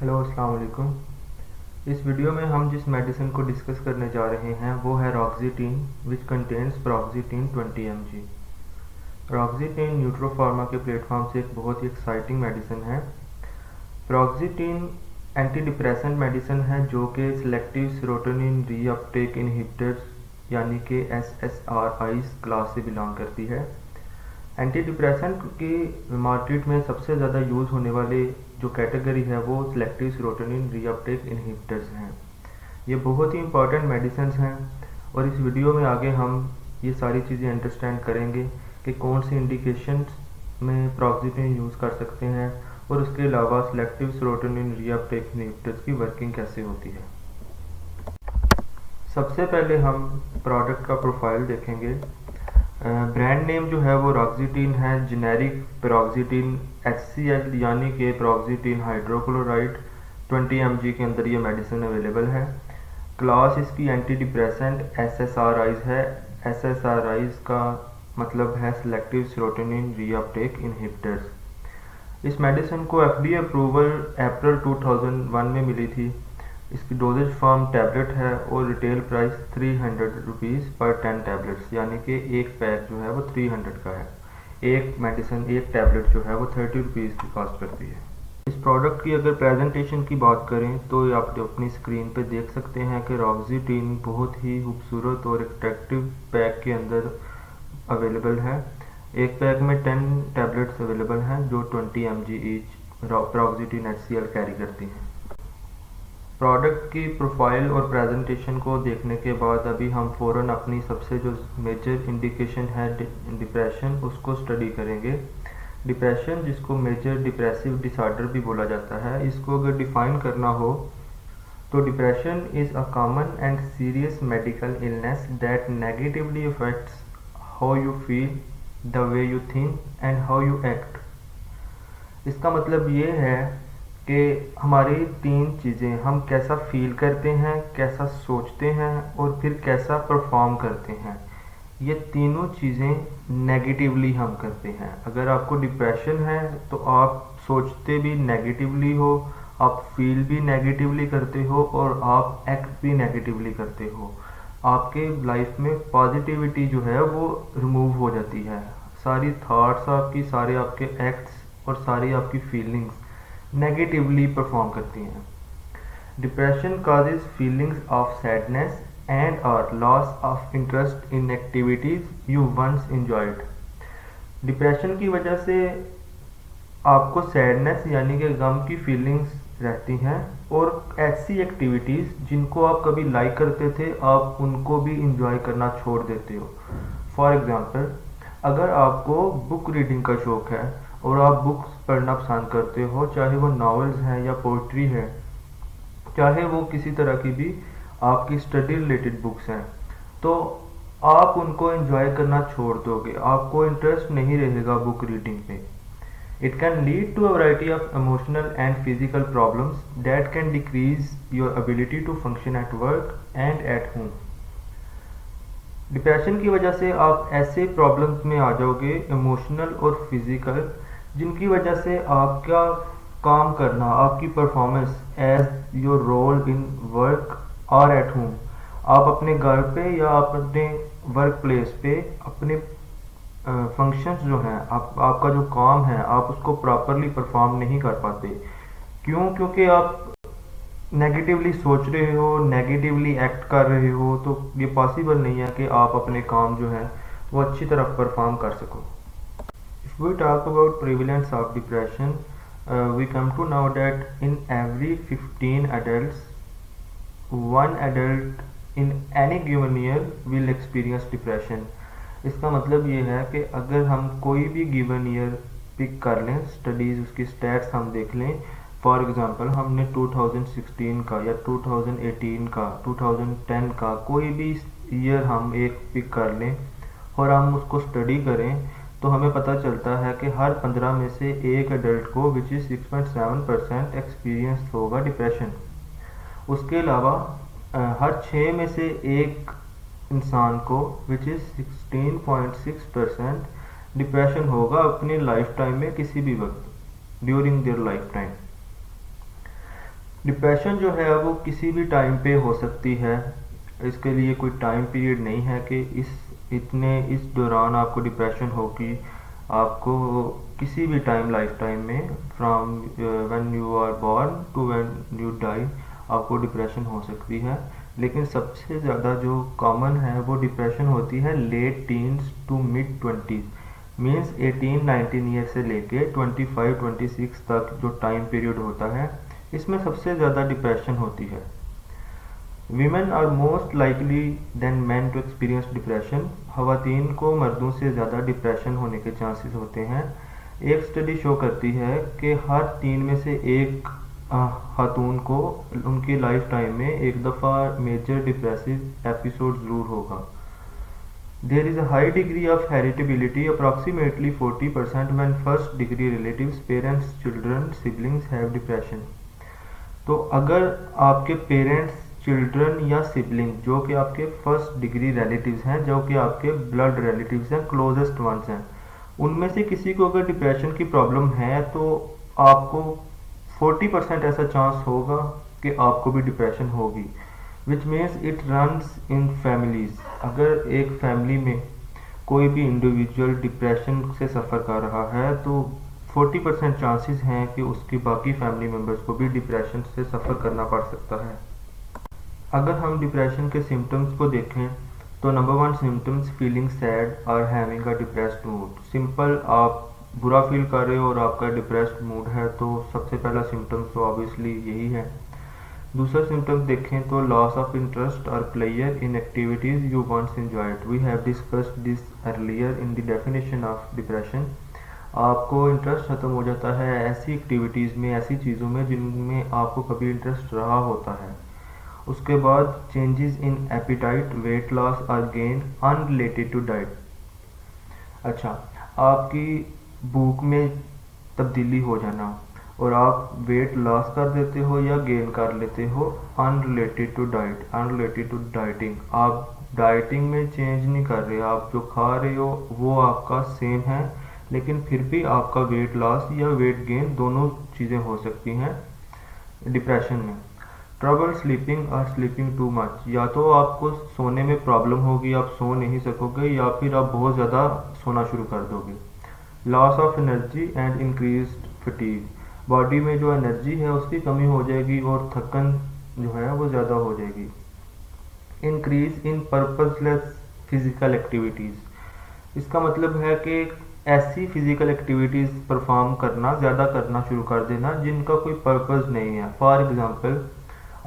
Hello अस्सलाम वालेकुम। इस वीडियो में हम जिस मेडिसिन को डिस्कस करने जा रहे हैं वो है रॉक्सिटीन विच कंटेन्स paroxetine 20 mg। रॉक्सिटीन न्यूट्रोफार्मा के प्लेटफॉर्म से एक बहुत ही एक्साइटिंग मेडिसिन है। paroxetine एंटी डिप्रेसेंट मेडिसिन है जो कि सिलेक्टिव सेरोटोनिन रीअपटेक इनहिबिटर्स यानी कि SSRIs क्लास से बिलोंग करती है। एंटी डिप्रेसेंट की मार्केट में सबसे ज़्यादा यूज़ होने वाले जो कैटेगरी है वो सिलेक्टिव सेरोटोनिन रीअपटेक इनहिबिटर्स हैं। ये बहुत ही इंपॉर्टेंट मेडिसिन हैं और इस वीडियो में आगे हम ये सारी चीज़ें अंडरस्टैंड करेंगे कि कौन सी इंडिकेशंस में paroxetine यूज़ कर सकते हैं और उसके अलावा सिलेक्टिव सेरोटोनिन रीअपटेक इनहिबिटर्स की वर्किंग कैसे होती है। सबसे पहले हम प्रोडक्ट का प्रोफाइल देखेंगे। ब्रांड नेम जो है वो रॉक्सिटीन है, जेनेरिक paroxetine HCl यानी कि paroxetine हाइड्रोक्लोराइड 20 mg के अंदर ये मेडिसिन अवेलेबल है। क्लास इसकी एंटी डिप्रेसेंट SSRIs है। SSRIs का मतलब है सिलेक्टिव सेरोटोनिन रीअपटेक इनहिबिटर्स। इस मेडिसिन को FDA अप्रूवल अप्रैल 2001 में मिली थी। इसकी डोजेज फॉर्म टैबलेट है और रिटेल प्राइस 300 रुपीज़ पर 10 टैबलेट्स यानी कि एक पैक जो है वो 300 का है। एक मेडिसिन एक टैबलेट जो है वो 30 रुपीज़ की कॉस्ट करती है। इस प्रोडक्ट की अगर प्रेजेंटेशन की बात करें तो आप अपनी स्क्रीन पे देख सकते हैं कि रॉक्सिटीन बहुत ही खूबसूरत और अट्रैक्टिव पैक के अंदर अवेलेबल है। एक पैक में 10 टैबलेट्स अवेलेबल हैं जो 20 mg each paroxetine HCl carry करती हैं। प्रोडक्ट की प्रोफाइल और प्रेजेंटेशन को देखने के बाद अभी हम फ़ौरन अपनी सबसे जो मेजर इंडिकेशन है डिप्रेशन उसको स्टडी करेंगे। डिप्रेशन जिसको मेजर डिप्रेसिव डिसऑर्डर भी बोला जाता है, इसको अगर डिफ़ाइन करना हो तो depression is a common and serious medical illness that negatively affects how you feel, the way you think and how you act. इसका मतलब ये है कि हमारी तीन चीज़ें, हम कैसा फील करते हैं, कैसा सोचते हैं और फिर कैसा परफॉर्म करते हैं, ये तीनों चीज़ें नेगेटिवली हम करते हैं। अगर आपको डिप्रेशन है तो आप सोचते भी नेगेटिवली हो, आप फील भी नेगेटिवली करते हो और आप एक्ट भी नेगेटिवली करते हो। आपके लाइफ में पॉजिटिविटी जो है वो रिमूव हो जाती है। सारी थॉट्स आपकी, सारे आपके एक्ट्स और सारी आपकी फीलिंग्स नेगेटिवली परफॉर्म करती हैं। Depression causes feelings of sadness and or loss of interest in activities you once enjoyed। Depression की वजह से आपको सैडनेस यानी कि गम की फीलिंग्स रहती हैं और ऐसी एक्टिविटीज़ जिनको आप कभी लाइक करते थे आप उनको भी इंजॉय करना छोड़ देते हो। फॉर एग्ज़ाम्पल, अगर आपको बुक रीडिंग का शौक़ है और आप बुक्स पढ़ना पसंद करते हो, चाहे वो नॉवेल्स हैं या पोइट्री है, चाहे वो किसी तरह की भी आपकी स्टडी रिलेटेड बुक्स हैं, तो आप उनको एंजॉय करना छोड़ दोगे, आपको इंटरेस्ट नहीं रहेगा बुक रीडिंग पे। It can lead to a variety of emotional and physical problems that can decrease your ability to function at work and at home. Depression की वजह से आप ऐसे प्रॉब्लम्स में आ जाओगे इमोशनल और फिजिकल जिनकी वजह से आपका काम करना, आपकी performance as your role in work और एट होम, आप अपने घर पे या अपने वर्क प्लेस पे अपने फंक्शंस जो हैं, आपका जो काम है आप उसको प्रॉपरली परफॉर्म नहीं कर पाते। क्यों? क्योंकि आप नेगेटिवली सोच रहे हो, नेगेटिवली एक्ट कर रहे हो, तो ये पॉसिबल नहीं है कि आप अपने काम जो है वो अच्छी तरह परफॉर्म कर सको। If we talk about prevalence of depression, we come to know that in every 15 adults, one adult in any given year will experience depression। इसका मतलब ये है कि अगर हम कोई भी गिवन ईयर पिक कर लें, स्टडीज़ उसकी स्टैट्स हम देख लें, फॉर एग्ज़ाम्पल हमने 2016 का या 2018 का, 2010 का कोई भी ईयर हम एक पिक कर लें और हम उसको स्टडी करें तो हमें पता चलता है कि हर 15 में से एक एडल्ट को विच इज़ 6.7% एक्सपीरियंस होगा डिप्रेशन। उसके अलावा हर 6 में से एक इंसान को विच इज़ 16.6% डिप्रेशन होगा अपनी लाइफ टाइम में किसी भी वक्त during their life time. Depression जो है वो किसी भी टाइम पे हो सकती है, इसके लिए कोई टाइम पीरियड नहीं है कि इस दौरान आपको डिप्रेशन होगी। आपको किसी भी टाइम लाइफ टाइम में from when you are born to when you die आपको डिप्रेशन हो सकती है। लेकिन सबसे ज़्यादा जो कॉमन है वो डिप्रेशन होती है late teens to mid twenties, means 18-19 year से लेके 25-26 तक जो टाइम पीरियड होता है, इसमें सबसे ज़्यादा डिप्रेशन होती है। Women are most likely than man to experience depression. ख़वातीन को मर्दों से ज़्यादा डिप्रेशन होने के चांसेस होते हैं। एक स्टडी शो करती है कि हर 3 में से एक खातून को उनकी लाइफ टाइम में एक दफ़ा मेजर डिप्रेसिव एपिसोड ज़रूर होगा। There is a high degree of heritability, approximately 40% when first degree relatives, parents, children, siblings have depression. तो अगर आपके पेरेंट्स, चिल्ड्रन या सिबलिंग जो कि आपके फर्स्ट डिग्री रिलेटिव्स हैं, जो कि आपके ब्लड रिलेटिव्स हैं, क्लोजेस्ट वंस हैं, उनमें से किसी को अगर डिप्रेशन की प्रॉब्लम है तो आपको 40% ऐसा चांस होगा कि आपको भी डिप्रेशन होगी, which means it runs in families. अगर एक फैमिली में कोई भी इंडिविजुअल डिप्रेशन से सफ़र कर रहा है तो 40% चांसेस हैं कि उसकी बाकी फैमिली मेम्बर्स को भी डिप्रेशन से सफ़र करना पड़ सकता है। अगर हम डिप्रेशन के सिम्टम्स को देखें तो नंबर 1 सिम्टम्स फीलिंग सैड और having a depressed mood. Simple, आप बुरा फील कर रहे हो और आपका डिप्रेस्ड मूड है तो सबसे पहला सिम्टम्स तो ऑब्वियसली यही है। दूसरा सिम्टम्स देखें तो लॉस ऑफ इंटरेस्ट और pleasure in activities you once enjoyed. We have discussed this earlier in the definition of depression. आपको इंटरेस्ट ख़त्म हो जाता है ऐसी एक्टिविटीज़ में, ऐसी चीज़ों में जिनमें आपको कभी इंटरेस्ट रहा होता है। उसके बाद changes in appetite, weight loss और गेन अनरिलेटेड टू डाइट। अच्छा, आपकी भूख में तब्दीली हो जाना और आप वेट लॉस कर देते हो या गेन कर लेते हो unrelated to diet, unrelated to dieting. आप डाइटिंग में चेंज नहीं कर रहे, आप जो खा रहे हो वो आपका सेम है, लेकिन फिर भी आपका वेट लॉस या वेट गेन दोनों चीज़ें हो सकती हैं डिप्रेशन में। ट्रबल स्लीपिंग और स्लीपिंग टू मच, या तो आपको सोने में प्रॉब्लम होगी, आप सो नहीं सकोगे, या फिर आप बहुत ज़्यादा सोना शुरू कर दोगे। Loss of energy and increased fatigue, body में जो एनर्जी है उसकी कमी हो जाएगी और थकन जो है वो ज़्यादा हो जाएगी। Increase in purposeless physical activities, इसका मतलब है कि ऐसी फिजिकल एक्टिविटीज़ परफॉर्म करना, ज़्यादा करना शुरू कर देना जिनका कोई पर्पस नहीं है। फॉर एग्ज़ाम्पल,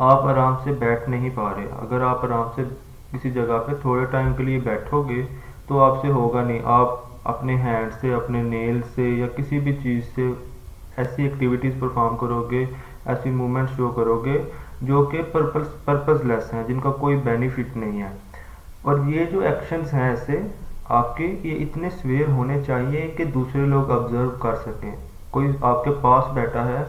आप आराम से बैठ नहीं पा रहे, अगर आप आराम से किसी जगह पे थोड़े टाइम के लिए बैठोगे तो आपसे होगा नहीं। आप अपने हैंड से, अपने नेल से या किसी भी चीज़ से ऐसी एक्टिविटीज़ परफॉर्म करोगे, ऐसी मूवमेंट शो करोगे जो कि पर्पसलेस हैं, जिनका कोई बेनिफिट नहीं है। और ये जो एक्शंस हैं ऐसे आपके, ये इतने स्वेयर होने चाहिए कि दूसरे लोग ऑब्जर्व कर सकें। कोई आपके पास बैठा है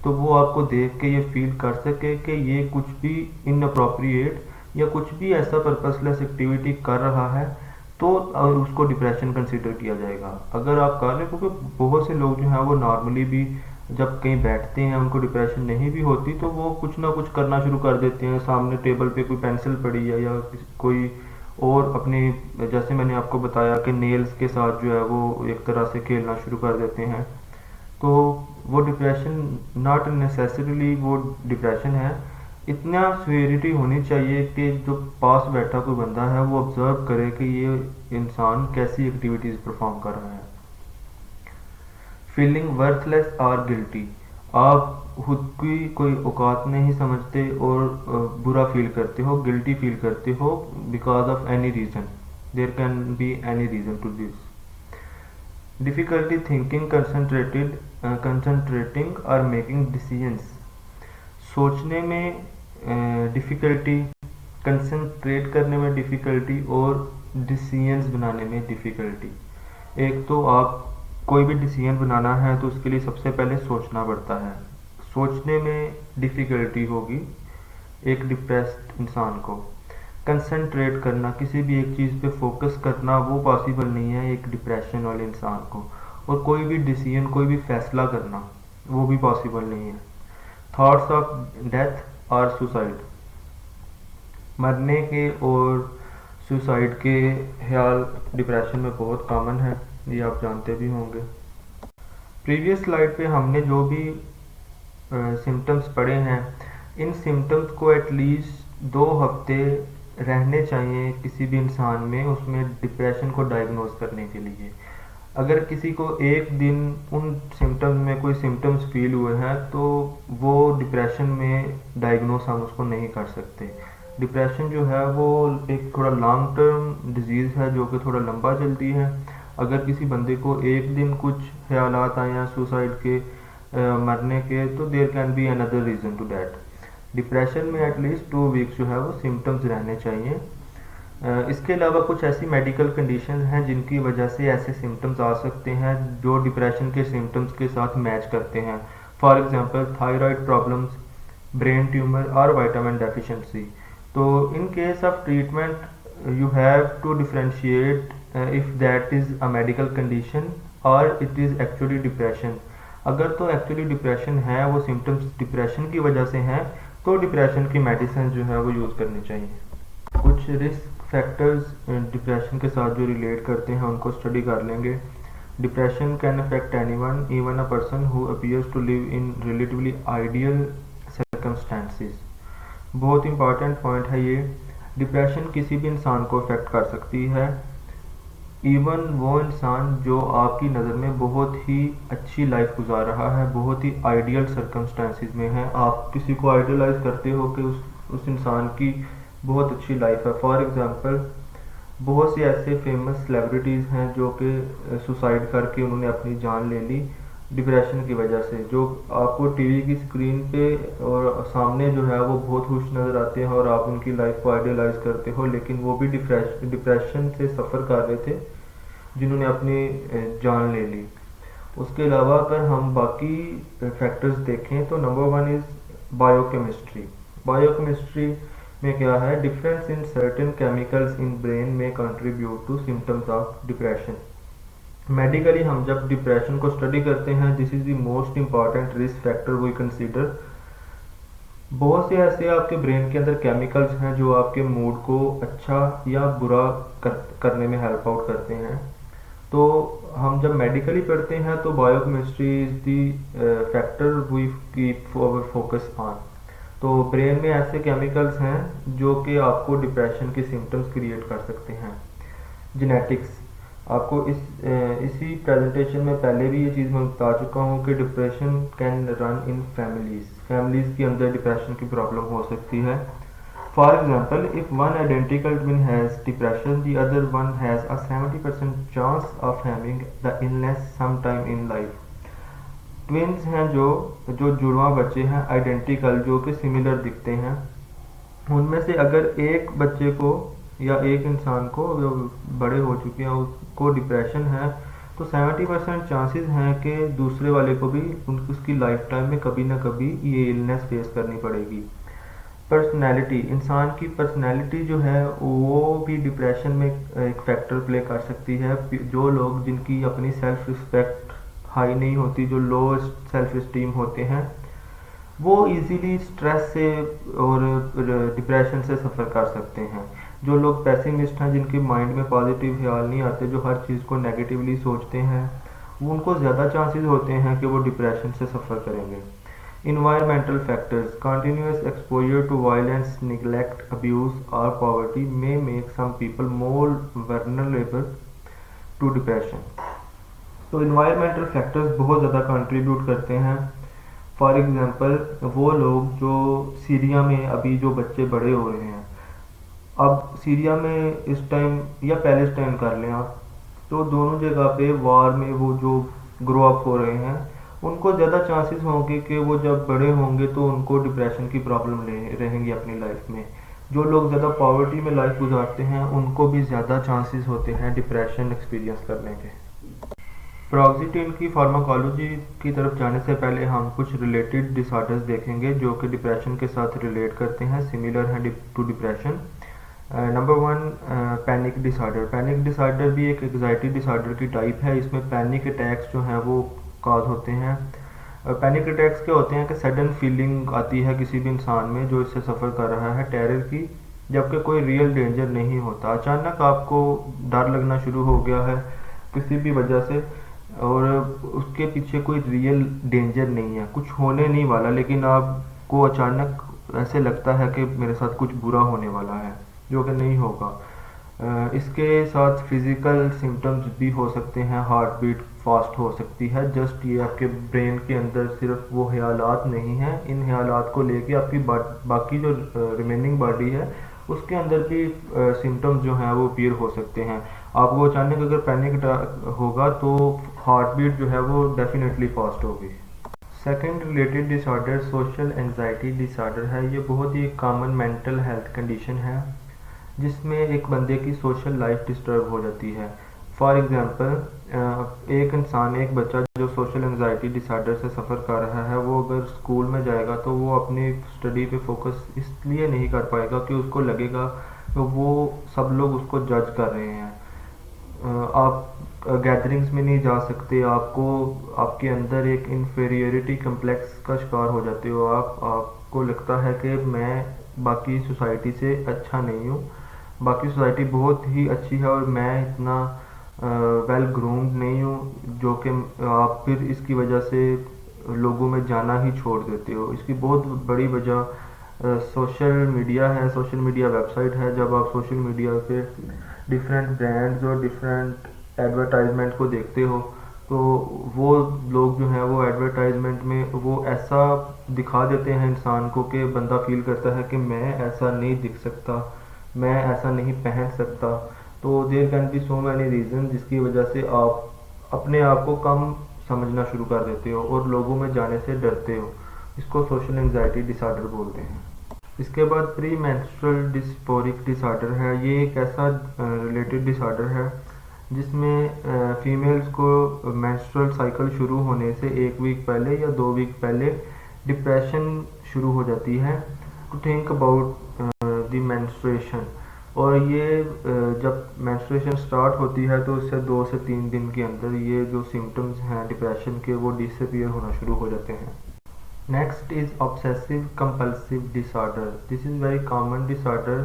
तो वो आपको देख के ये फील कर सके कि ये कुछ भी इनअप्रोप्रिएट या कुछ भी ऐसा पर्पसलेस एक्टिविटी कर रहा है तो और उसको डिप्रेशन कंसीडर किया जाएगा। अगर आप कर रहे हो, क्योंकि बहुत से लोग जो हैं वो नॉर्मली भी जब कहीं बैठते हैं उनको डिप्रेशन नहीं भी होती तो वो कुछ ना कुछ करना शुरू कर देते हैं। सामने टेबल पे कोई पेंसिल पड़ी है या कोई और अपने, जैसे मैंने आपको बताया कि नेल्स के साथ जो है वो एक तरह से खेलना शुरू कर देते हैं। तो वो डिप्रेशन नॉट नेसेसरीली वो डिप्रेशन है। इतना सिवियरिटी होनी चाहिए कि जो पास बैठा कोई बंदा है वो ऑब्जर्व करे कि ये इंसान कैसी एक्टिविटीज़ परफॉर्म कर रहा है। फीलिंग वर्थलेस और गिल्टी, आप खुद की कोई औकात नहीं समझते और बुरा फील करते हो, गिल्टी फील करते हो because of any reason, there can be any reason to this. Difficulty thinking, concentrating और मेकिंग डिसीजंस, सोचने में डिफ़िकल्टी, कंसंट्रेट करने में डिफ़िकल्टी और डिसीजंस बनाने में डिफ़िकल्टी। एक तो आप कोई भी डिसीजन बनाना है तो उसके लिए सबसे पहले सोचना पड़ता है, सोचने में डिफ़िकल्टी होगी एक डिप्रेस्ड इंसान को। कंसंट्रेट करना, किसी भी एक चीज़ पे फोकस करना, वो पॉसिबल नहीं है एक डिप्रेशन वाले इंसान को। और कोई भी डिसीजन, कोई भी फैसला करना वो भी पॉसिबल नहीं है। थॉट्स ऑफ डेथ और सुसाइड, मरने के और सुसाइड के ख्याल डिप्रेशन में बहुत कॉमन है, ये आप जानते भी होंगे। प्रीवियस स्लाइड पे हमने जो भी सिम्टम्स पढ़े हैं, इन सिम्टम्स को एटलीस्ट 2 हफ्ते रहने चाहिए किसी भी इंसान में उसमें डिप्रेशन को डायग्नोज करने के लिए। अगर किसी को एक दिन उन सिम्टम्स में कोई सिम्टम्स फील हुए हैं तो वो डिप्रेशन में डायग्नोस हम उसको नहीं कर सकते। डिप्रेशन जो है वो एक थोड़ा लॉन्ग टर्म डिजीज़ है जो कि थोड़ा लंबा चलती है। अगर किसी बंदे को एक दिन कुछ ख्यालात आए हैं सुसाइड के, मरने के, तो there can be another reason to that. Depression में एटलीस्ट 2 वीक्स जो है वो सिम्टम्स रहने चाहिए। इसके अलावा कुछ ऐसी मेडिकल कंडीशन हैं जिनकी वजह से ऐसे सिम्टम्स आ सकते हैं जो डिप्रेशन के सिम्टम्स के साथ मैच करते हैं। For example thyroid problems, brain tumour और विटामिन डेफिशिएंसी। तो in case of treatment you have to differentiate if that is a medical condition और इट इज़ एक्चुअली डिप्रेशन। अगर तो एक्चुअली डिप्रेशन है, वो सिम्टम्स डिप्रेशन की वजह से हैं, तो डिप्रेशन की मेडिसिन जो है वो यूज़ करनी चाहिए। कुछ रिस्क फैक्टर्स डिप्रेशन के साथ जो रिलेट करते हैं उनको स्टडी कर लेंगे। Depression can affect anyone, even a person who appears to live in relatively ideal circumstances. बहुत इंपॉर्टेंट पॉइंट है ये। डिप्रेशन किसी भी इंसान को अफेक्ट कर सकती है, इवन वो इंसान जो आपकी नज़र में बहुत ही अच्छी लाइफ गुजार रहा है, बहुत ही आइडियल सर्कमस्टेंसेस में है। आप किसी को आइडियलाइज करते हो कि उस इंसान की बहुत अच्छी लाइफ है। फॉर एग्जांपल बहुत से ऐसे फेमस सेलिब्रिटीज़ हैं जो कि सुसाइड करके उन्होंने अपनी जान ले ली डिप्रेशन की वजह से, जो आपको टीवी की स्क्रीन पे और सामने जो है वो बहुत खुश नज़र आते हैं और आप उनकी लाइफ को आइडियलाइज करते हो, लेकिन वो भी डिप्रेशन से सफ़र कर रहे थे जिन्होंने अपनी जान ले ली। उसके अलावा अगर हम बाकी फैक्टर्स देखें तो नंबर 1 इज़ बायोकेमिस्ट्री। बायोकेमिस्ट्री में क्या है, difference in certain chemicals in brain में contribute to symptoms of depression. Medically हम जब डिप्रेशन को स्टडी करते हैं, this is the most important risk factor we consider. बहुत से ऐसे आपके ब्रेन के अंदर केमिकल्स हैं जो आपके मूड को अच्छा या बुरा करने में हेल्प आउट करते हैं। तो हम जब मेडिकली पढ़ते हैं तो biochemistry is the factor we keep our focus on. तो ब्रेन में ऐसे केमिकल्स हैं जो कि आपको डिप्रेशन के सिम्टम्स क्रिएट कर सकते हैं। जेनेटिक्स, आपको इसी प्रेजेंटेशन में पहले भी ये चीज़ मैं बता चुका हूँ कि depression can run in families के अंदर डिप्रेशन की प्रॉब्लम हो सकती है। For example, if one identical twin has depression, the other one has a 70% chance of having the illness some time in life. Twins हैं जो जुड़वा बच्चे हैं आइडेंटिकल, जो कि सिमिलर दिखते हैं, उनमें से अगर एक बच्चे को या एक इंसान को जो बड़े हो चुके हैं उसको डिप्रेशन है, तो 70% चांसेस हैं कि दूसरे वाले को भी उसकी लाइफ टाइम में कभी ना कभी ये इलनेस फेस करनी पड़ेगी। पर्सनैलिटी, इंसान की पर्सनैलिटी जो है वो भी डिप्रेशन में एक फैक्टर प्ले कर सकती है। जो लोग जिनकी अपनी सेल्फ रिस्पेक्ट हाई नहीं होती, जो लो सेल्फ इस्टीम होते हैं, वो इजीली स्ट्रेस से और डिप्रेशन से सफ़र कर सकते हैं। जो लोग पेसिमिस्ट हैं, जिनके माइंड में पॉजिटिव ख्याल नहीं आते, जो हर चीज़ को नेगेटिवली सोचते हैं, उनको ज़्यादा चांसेस होते हैं कि वो डिप्रेशन से सफ़र करेंगे। Environmental factors, continuous exposure to violence, neglect, abuse और poverty may make some people more vulnerable to depression. तो इन्वायरमेंटल फैक्टर्स बहुत ज़्यादा कंट्रीब्यूट करते हैं। फॉर एग्जांपल, वो लोग जो सीरिया में अभी जो बच्चे बड़े हो रहे हैं, अब सीरिया में इस टाइम या पैलेस्टाइन कर लें आप, तो दोनों जगह पे वार में वो जो ग्रो अप हो रहे हैं, उनको ज़्यादा चांसेस होंगे कि वो जब बड़े होंगे तो उनको डिप्रेशन की प्रॉब्लम रहेंगी अपनी लाइफ में। जो लोग ज़्यादा पॉवर्टी में लाइफ गुजारते हैं उनको भी ज़्यादा चांसेस होते हैं डिप्रेशन एक्सपीरियंस करने के। प्रोक्सिटिन की फार्माकोलॉजी की तरफ जाने से पहले हम कुछ रिलेटेड डिसऑर्डर्स देखेंगे जो कि डिप्रेशन के साथ रिलेट करते हैं, सिमिलर हैं to depression. Number 1, panic disorder. Panic disorder भी एक एंग्जाइटी डिसऑर्डर की टाइप है। इसमें पैनिक अटैक्स जो हैं वो कॉज होते हैं। पैनिक अटैक्स क्या होते हैं कि सडन फीलिंग आती है किसी भी इंसान में जो इससे सफ़र कर रहा है टेरर की, जबकि कोई रियल डेंजर नहीं होता। अचानक आपको डर लगना शुरू हो गया है किसी भी वजह से, और उसके पीछे कोई रियल डेंजर नहीं है, कुछ होने नहीं वाला, लेकिन आपको अचानक ऐसे लगता है कि मेरे साथ कुछ बुरा होने वाला है, जो कि नहीं होगा। इसके साथ फिज़िकल सिम्टम्स भी हो सकते हैं, हार्ट बीट फास्ट हो सकती है। जस्ट ये आपके ब्रेन के अंदर सिर्फ वो ख्यालात नहीं हैं, इन ख्यालात को लेके आपकी बाकी जो रिमेनिंग बॉडी है उसके अंदर भी सिम्टम्स जो हैं वो अपीयर हो सकते हैं। आपको अचानक अगर पैनिक अटैक होगा तो हार्ट बीट जो है वो डेफिनेटली फास्ट होगी। Second related disorder social anxiety disorder है। ये बहुत ही कॉमन मेंटल हेल्थ कंडीशन है जिसमें एक बंदे की सोशल लाइफ डिस्टर्ब हो जाती है। फॉर एग्ज़ाम्पल एक बच्चा जो सोशल एंजाइटी डिसऑर्डर से सफ़र कर रहा है, वो अगर स्कूल में जाएगा तो वो अपनी स्टडी पे फोकस इसलिए नहीं कर पाएगा कि उसको लगेगा कि वो सब लोग उसको जज कर रहे हैं। आप गैदरिंग्स में नहीं जा सकते, आपके अंदर एक इन्फीरियरिटी कम्प्लेक्स का शिकार हो जाते हो। आपको लगता है कि मैं बाकी सोसाइटी से अच्छा नहीं हूँ, बाकी सोसाइटी बहुत ही अच्छी है और मैं इतना वेल ग्रूम्ड नहीं हूँ, जो कि आप फिर इसकी वजह से लोगों में जाना ही छोड़ देते हो। इसकी बहुत बड़ी वजह सोशल मीडिया है, सोशल मीडिया वेबसाइट है। जब आप सोशल मीडिया पे डिफरेंट ब्रांड्स और डिफरेंट एडवर्टाइजमेंट को देखते हो तो वो लोग जो हैं वो एडवर्टाइजमेंट में वो ऐसा दिखा देते हैं इंसान को कि बंदा फील करता है कि मैं ऐसा नहीं दिख सकता, मैं ऐसा नहीं पहन सकता। तो there can be so many reason जिसकी वजह से आप अपने आप को कम समझना शुरू कर देते हो और लोगों में जाने से डरते हो। इसको सोशल एंजाइटी डिसऑर्डर बोलते हैं। इसके बाद प्री मेंस्ट्रुअल डिस्फोरिक डिसऑर्डर है। ये एक ऐसा रिलेटेड डिसऑर्डर है जिसमें फीमेल्स को मेंस्ट्रुअल साइकिल शुरू होने से 1 वीक पहले या 2 वीक पहले डिप्रेशन शुरू हो जाती है to think about the menstruation. और ये जब मेंस्ट्रुएशन स्टार्ट होती है तो उससे 2 से 3 दिन के अंदर ये जो सिम्टम्स हैं डिप्रेशन के वो डिसअपीयर होना शुरू हो जाते हैं। Next is obsessive compulsive disorder. This is very common disorder,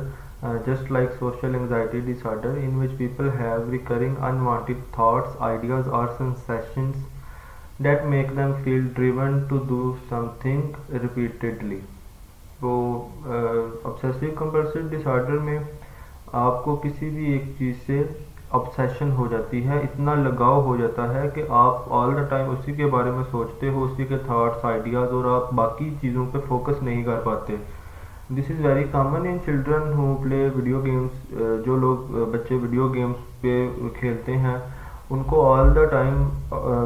just like social anxiety disorder, in which people have recurring unwanted thoughts, ideas or sensations that make them feel driven to do something repeatedly. तो obsessive compulsive disorder में आपको किसी भी एक चीज़ से obsession हो जाती है, इतना लगाव हो जाता है कि आप ऑल द टाइम उसी के बारे में सोचते हो, उसी के थॉट्स आइडियाज़, और आप बाकी चीज़ों पे फोकस नहीं कर पाते। This is very common in children who play video games. जो लोग बच्चे वीडियो गेम्स पे खेलते हैं उनको all the time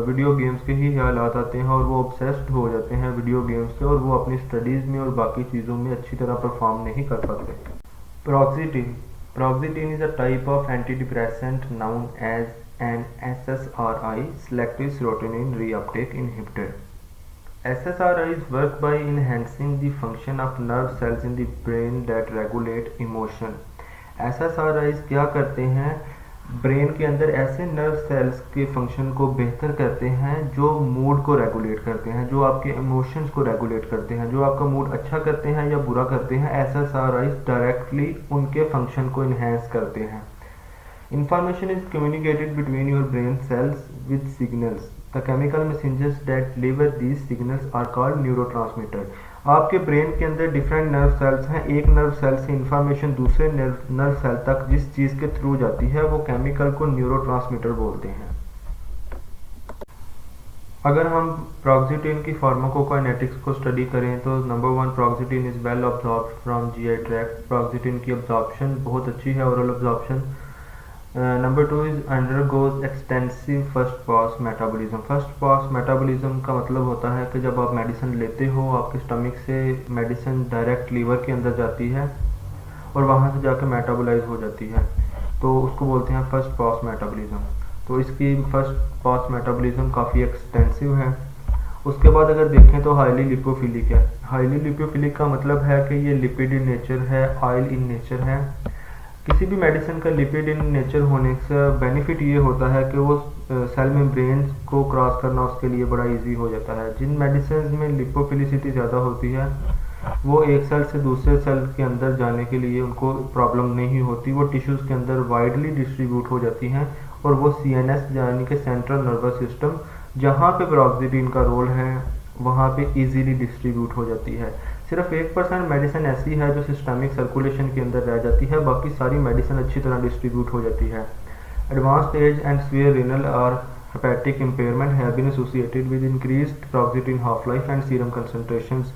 video games के ही ख्यालात आते हैं और वो ऑब्सेस्ड हो जाते हैं वीडियो गेम्स से, और वो अपनी स्टडीज़ में और बाकी चीज़ों में अच्छी तरह परफॉर्म नहीं कर पाते। प्रोक्सीटिन Paroxetine is a type of antidepressant known as an SSRI, selective serotonin reuptake inhibitor. SSRIs work by enhancing the function of nerve cells in the brain that regulate emotion. SSRIs क्या करते हैं, brain के अंदर ऐसे nerve cells के function को बेहतर करते हैं जो मूड को रेगुलेट करते हैं, जो आपके इमोशंस को रेगुलेट करते हैं, जो आपका मूड अच्छा करते हैं या बुरा करते हैं। एसएसआरआईज डायरेक्टली उनके फंक्शन को इन्हेंस करते हैं। Information is communicated between your brain cells with signals. The chemical messengers that deliver these signals are called neurotransmitter. आपके ब्रेन के अंदर डिफरेंट नर्व सेल्स हैं, एक नर्व सेल से इंफॉर्मेशन दूसरे नर्व सेल तक जिस चीज़ के थ्रू जाती है वो केमिकल को न्यूरोट्रांसमीटर बोलते हैं। अगर हम प्रोक्सीटिन की फार्माकोकाइनेटिक्स को स्टडी करें तो number 1, paroxetine is well absorbed from GI tract. Paroxetine की अब्जॉर्प्शन बहुत अच्छी है, oral absorption. Number 2 is undergoes extensive first pass metabolism. First pass metabolism का मतलब होता है कि जब आप मेडिसिन लेते हो आपके स्टमक से मेडिसिन डायरेक्ट लीवर के अंदर जाती है और वहाँ से जाकर मेटाबोलाइज हो जाती है, तो उसको बोलते हैं फर्स्ट पास मेटाबॉलिज्म। तो इसकी फर्स्ट पास मेटाबॉलिज्म काफ़ी एक्सटेंसिव है। उसके बाद अगर देखें तो हाईली लिपोफिलिक है। हाईली लिपोफिलिक का मतलब है कि ये लिपिड इन नेचर है, ऑयल इन नेचर है। किसी भी मेडिसिन का लिपिड इन नेचर होने से बेनिफिट ये होता है कि वो सेल मेम्ब्रेन को क्रॉस करना उसके लिए बड़ा इजी हो जाता है। जिन मेडिसिन में लिपोफिलिसिटी ज़्यादा होती है वो एक सेल से दूसरे सेल के अंदर जाने के लिए उनको प्रॉब्लम नहीं होती, वो टिश्यूज़ के अंदर वाइडली डिस्ट्रीब्यूट हो जाती हैं और वो CNS यानी कि सेंट्रल नर्वस सिस्टम जहाँ पे paroxetine का रोल है वहाँ पे इजीली डिस्ट्रीब्यूट हो जाती है। सिर्फ 1% मेडिसिन ऐसी है जो सिस्टमिक सर्कुलेशन के अंदर रह जाती है, बाकी सारी मेडिसिन अच्छी तरह डिस्ट्रीब्यूट हो जाती है। Advanced age and severe renal और hepatic impairment have been associated with increased paroxetine half-life and serum concentrations।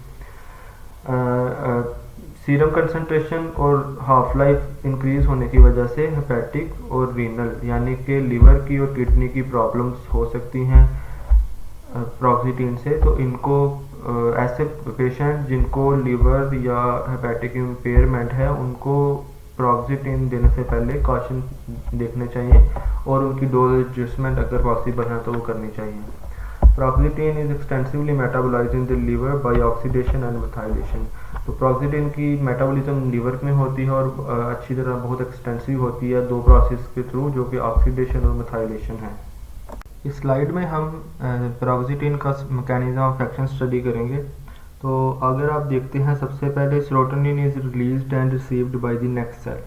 Serum concentration और हाफ लाइफ इंक्रीज होने की वजह से हेपेटिक और रीनल यानी कि लिवर की और किडनी की प्रॉब्लम्स हो सकती हैं paroxetine से। तो इनको ऐसे पेशेंट जिनको लिवर या हेपेटिक इम्पेयरमेंट है उनको paroxetine देने से पहले कॉशन देखने चाहिए और उनकी डोज एडजस्टमेंट अगर पॉसिबल है तो वो करनी चाहिए। Paroxetine is extensively metabolized in the liver by oxidation and methylation। तो paroxetine की मेटाबॉलिज्म लिवर में होती है और अच्छी तरह बहुत एक्सटेंसिव होती है दो प्रोसेस के थ्रू, जो कि ऑक्सीडेशन और मिथाइलेशन है। इस स्लाइड में हम paroxetine का मैकेनिज्म ऑफ एक्शन स्टडी करेंगे। तो अगर आप देखते हैं सबसे पहले serotonin is released and received by the next cell.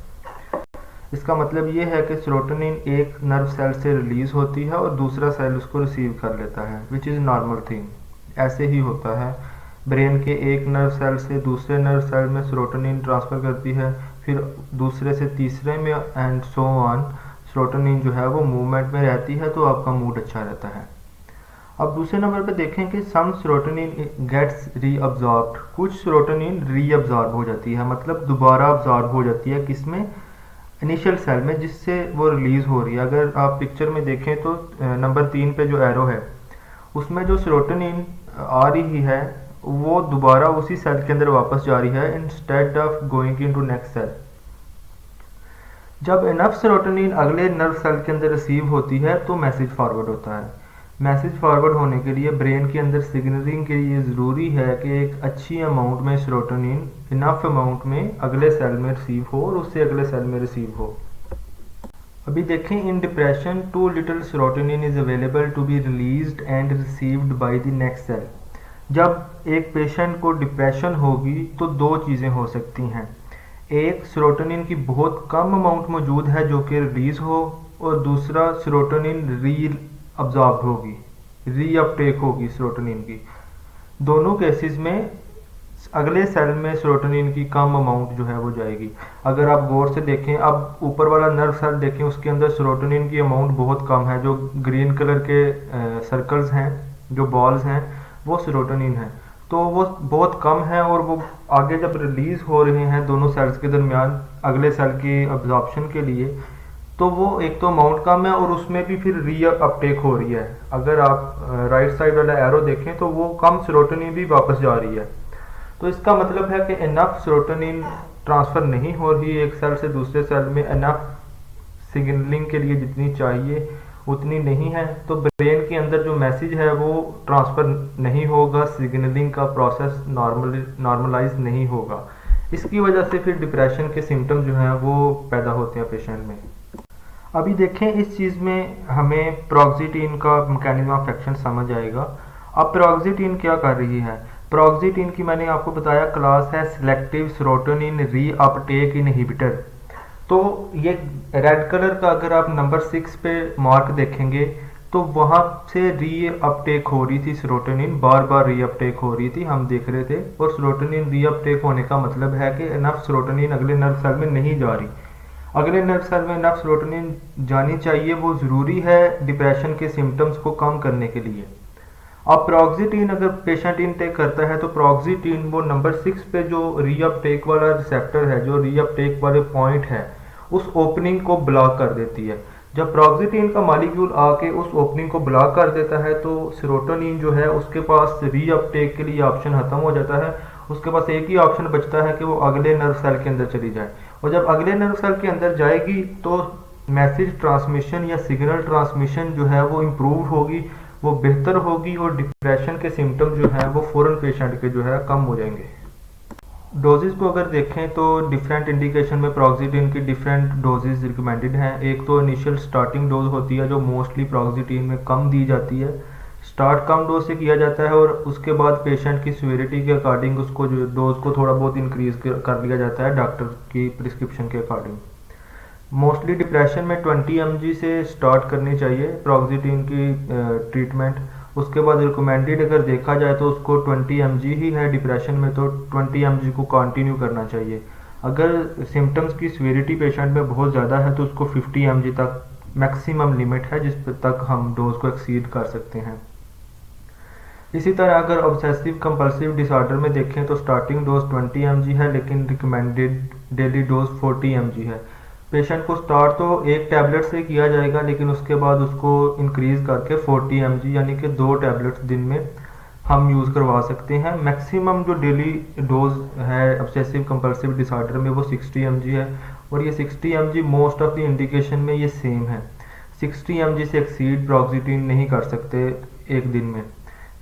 इसका मतलब ये है कि सेरोटोनिन एक नर्व सेल से रिलीज होती है और दूसरा सेल उसको रिसीव कर लेता है, विच इज़ नॉर्मल थिंग। ऐसे ही होता है, ब्रेन के एक नर्व सेल से दूसरे नर्व सेल में सेरोटोनिन ट्रांसफ़र करती है, फिर दूसरे से तीसरे में एंड सो ऑन। सेरोटोनिन जो है वो मूवमेंट में रहती है तो आपका मूड अच्छा रहता है। अब दूसरे नंबर पे देखें कि सम सेरोटोनिन गेट्स रीअब्जॉर्ब्ड। कुछ सेरोटोनिन रीअब्जॉर्ब हो जाती है, मतलब दोबारा अब्जॉर्ब हो जाती है, किसमें? इनिशियल सेल में जिससे वो रिलीज हो रही है। अगर आप पिक्चर में देखें तो नंबर 3 पे जो एरो है उसमें जो सेरोटोनिन आ रही है वो दोबारा उसी सेल के अंदर वापस जा रही है instead of going into next cell. जब इनफ सेरोटोनिन अगले नर्व सेल के अंदर रिसीव होती है तो मैसेज फॉरवर्ड होता है। मैसेज फॉरवर्ड होने के लिए ब्रेन के अंदर सिग्नलिंग के लिए ज़रूरी है कि एक अच्छी अमाउंट में सेरोटोनिन इनफ अमाउंट में अगले सेल में रिसीव हो और उससे अगले सेल में रिसीव हो। अभी देखें, in depression too little serotonin is available to be released and received by the next cell. जब एक पेशेंट को डिप्रेशन होगी तो दो चीज़ें हो सकती हैं, एक सेरोटोनिन की बहुत कम अमाउंट मौजूद है जो कि रिलीज हो, और दूसरा सेरोटोनिन री अब्जॉर्ब होगी, रीअपटेक होगी सेरोटोनिन की। दोनों केसेस में अगले सेल में सेरोटोनिन की कम अमाउंट जो है वो जाएगी। अगर आप गौर से देखें, अब ऊपर वाला नर्व सेल देखें, उसके अंदर सेरोटोनिन की अमाउंट बहुत कम है। जो ग्रीन कलर के सर्कल्स हैं, जो बॉल्स हैं, वो सेरोटोनिन है, तो वो बहुत कम है और वो आगे जब रिलीज हो रहे हैं दोनों सेल्स के दरमियान अगले सेल की अब्जॉर्प्शन के लिए, तो वो एक तो अमाउंट कम है और उसमें भी फिर री अपटेक हो रही है। अगर आप राइट साइड वाला एरो देखें तो वो कम सेरोटोनिन भी वापस जा रही है। तो इसका मतलब है कि इनफ सेरोटोनिन ट्रांसफ़र नहीं हो रही एक सेल से दूसरे सेल में, इनफ सिग्नलिंग के लिए जितनी चाहिए उतनी नहीं है, तो ब्रेन के अंदर जो मैसेज है वो ट्रांसफ़र नहीं होगा, सिग्नलिंग का प्रोसेस नॉर्मलाइज नहीं होगा। इसकी वजह से फिर डिप्रेशन के सिम्टम जो हैं वो पैदा होते हैं पेशेंट में। अभी देखें, इस चीज़ में हमें paroxetine का मैकेनिज्म ऑफ एक्शन समझ आएगा। अब paroxetine क्या कर रही है? paroxetine की मैंने आपको बताया क्लास है सिलेक्टिव सेरोटोनिन रीअपटेक इनहिबिटर। तो ये रेड कलर का अगर आप नंबर 6 पे मार्क देखेंगे तो वहाँ से रीअपटेक हो रही थी सेरोटोनिन, बार बार रीअपटेक हो रही थी, हम देख रहे थे। और सेरोटोनिन रीअपटेक होने का मतलब है कि इनफ सेरोटोनिन अगले नर्व सेल में नहीं जा रही। अगले नर्व सेल में इनफ सेरोटोनिन जानी चाहिए, वो ज़रूरी है डिप्रेशन के सिम्टम्स को कम करने के लिए। अब paroxetine अगर पेशेंट इनटेक करता है तो paroxetine वो नंबर 6 पे जो रीअपटेक वाला रिसेप्टर है, जो रीअपटेक वाले पॉइंट है, उस ओपनिंग को ब्लॉक कर देती है। जब paroxetine का मॉलिक्यूल आके उस ओपनिंग को ब्लॉक कर देता है तो सेरोटोनिन जो है उसके पास रीअपटेक के लिए ऑप्शन खत्म हो जाता है। उसके पास एक ही ऑप्शन बचता है कि वो अगले नर्व सेल के अंदर चली जाए, और जब अगले नर्व सेल के अंदर जाएगी तो मैसेज ट्रांसमिशन या सिग्नल ट्रांसमिशन जो है वो इम्प्रूव होगी, वो बेहतर होगी, और डिप्रेशन के सिम्टम जो हैं वो फ़ौरन पेशेंट के जो है कम हो जाएंगे। डोजेज़ को अगर देखें तो डिफरेंट इंडिकेशन में प्रोक्सीटीन की डिफरेंट डोजेज़ रिकमेंडेड हैं। एक तो इनिशियल स्टार्टिंग डोज होती है जो मोस्टली प्रोक्सीटीन में कम दी जाती है। स्टार्ट कम डोज से किया जाता है और उसके बाद पेशेंट की सीवियरिटी के अकॉर्डिंग उसको जो डोज को थोड़ा बहुत इंक्रीज कर लिया जाता है डॉक्टर की प्रिस्क्रिप्शन के अकॉर्डिंग। मोस्टली डिप्रेशन में 20 mg से स्टार्ट करनी चाहिए प्रोक्सीटीन की ट्रीटमेंट। उसके बाद रिकमेंडेड अगर देखा जाए तो उसको 20 mg ही है डिप्रेशन में, तो 20 mg को कंटिन्यू करना चाहिए। अगर सिम्टम्स की सीवियरिटी पेशेंट में बहुत ज़्यादा है तो उसको 50 mg तक मैक्सिमम लिमिट है जिस तक हम डोज को एक्सीड कर सकते हैं। इसी तरह अगर ऑब्सेसिव कंपल्सिव डिसऑर्डर में देखें तो स्टार्टिंग डोज 20 mg है लेकिन रिकमेंडेड डेली डोज 40 mg है। पेशेंट को स्टार्ट तो एक टैबलेट से किया जाएगा लेकिन उसके बाद उसको इंक्रीज करके 40 mg यानी कि 2 टैबलेट्स दिन में हम यूज़ करवा सकते हैं। मैक्सिमम जो डेली डोज है ऑब्सेसिव कंपल्सिव डिसऑर्डर में वो 60 mg है और ये 60 mg most of the indication में ये सेम है। 60 mg से एक्सीड प्रोक्सीटीन नहीं कर सकते एक दिन में।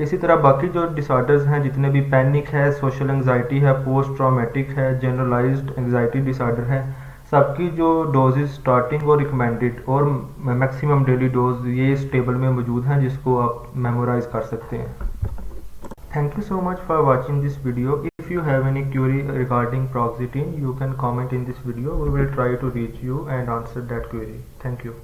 इसी तरह बाकी जो डिसऑर्डर्स हैं जितने भी पैनिक है, सोशल एंजाइटी है, पोस्ट ट्रॉमेटिक है, जनरलाइज्ड एंजाइटी डिसऑर्डर है, सबकी जो डोजेज स्टार्टिंग और रिकमेंडेड और मैक्सिमम डेली डोज ये इस टेबल में मौजूद हैं जिसको आप मेमोराइज कर सकते हैं। Thank you so much for watching this video. If you have any query regarding paroxetine you can comment in this video. We will try to reach you and answer that query. Thank you.